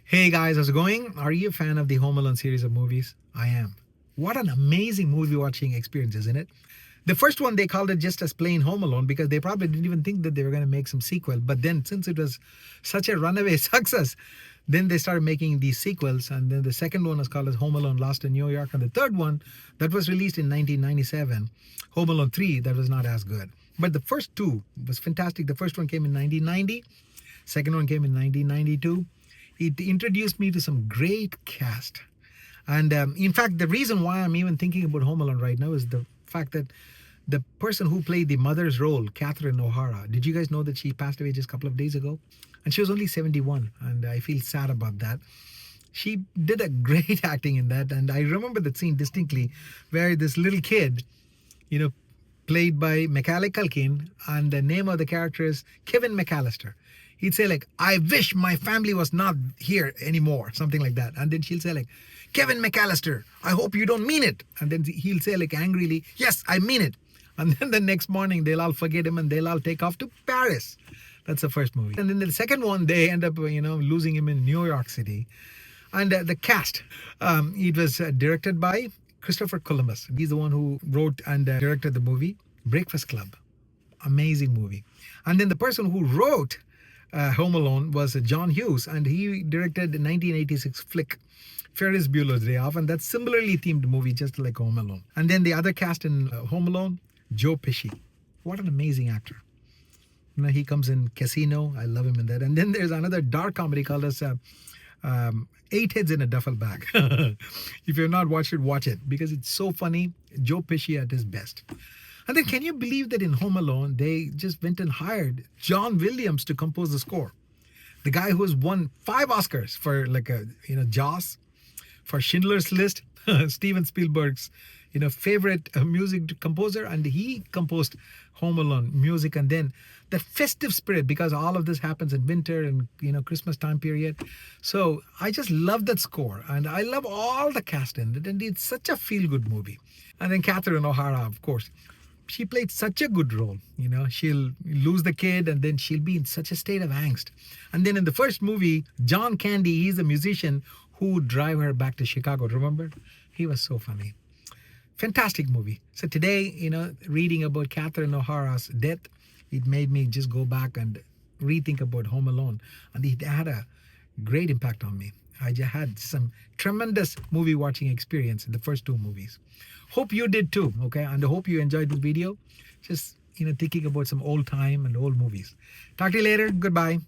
Hey guys, how's it going? Are you a fan of the Home Alone series of movies? I am. What an amazing movie watching experience, isn't it? The first one they called it just as plain Home Alone because they probably didn't even think that they were going to make some sequel. But then, since it was such a runaway success, then they started making these sequels. And then the second one was called as Home Alone Lost in New York. And the third one, that was released in 1997, Home Alone 3, that was not as good. But the first two was fantastic. The first one came in 1990, second one came in 1992. It introduced me to some great cast. And in fact, the reason why I'm even thinking about Home Alone right now is the fact that the person who played the mother's role, Catherine O'Hara, did you guys know that she passed away just a couple of days ago? And she was only 71, and I feel sad about that. She did a great acting in that, and I remember that scene distinctly where this little kid, you know, played by Macaulay Culkin, and the name of the character is Kevin McAllister. He'd say like, "I wish my family was not here anymore," something like that. And then she'll say like, "Kevin McAllister, I hope you don't mean it." And then he'll say like angrily, "Yes, I mean it." And then the next morning they'll all forget him and they'll all take off to Paris. That's the first movie. And then the second one, they end up, losing him in New York City. And the cast, it was directed by Christopher Columbus. He's the one who wrote and directed the movie Breakfast Club. Amazing movie. And then the person who wrote Home Alone was John Hughes, and he directed the 1986 flick Ferris Bueller's Day Off, and that's similarly themed movie, just like Home Alone. And then the other cast in Home Alone, Joe Pesci. What an amazing actor. He comes in Casino. I love him in that. And then there's another dark comedy called as Eight Heads in a Duffel Bag. If you've not watched it, watch it because it's so funny. Joe Pesci at his best. And then can you believe that in Home Alone, they just went and hired John Williams to compose the score? The guy who has won 5 Oscars for Jaws, for Schindler's List, Steven Spielberg's, favorite music composer, and he composed Home Alone music. And then the festive spirit, because all of this happens in winter and Christmas time period. So I just love that score, and I love all the cast in it, and it's such a feel-good movie. And then Catherine O'Hara, of course, she played such a good role. She'll lose the kid and then she'll be in such a state of angst. And then in the first movie, John Candy, he's a musician who would drive her back to Chicago. Remember? He was so funny. Fantastic movie. So today, reading about Catherine O'Hara's death, it made me just go back and rethink about Home Alone. And it had a great impact on me. I just had some tremendous movie watching experience in the first 2 movies. Hope you did too, okay? And I hope you enjoyed this video. Just, thinking about some old time and old movies. Talk to you later. Goodbye.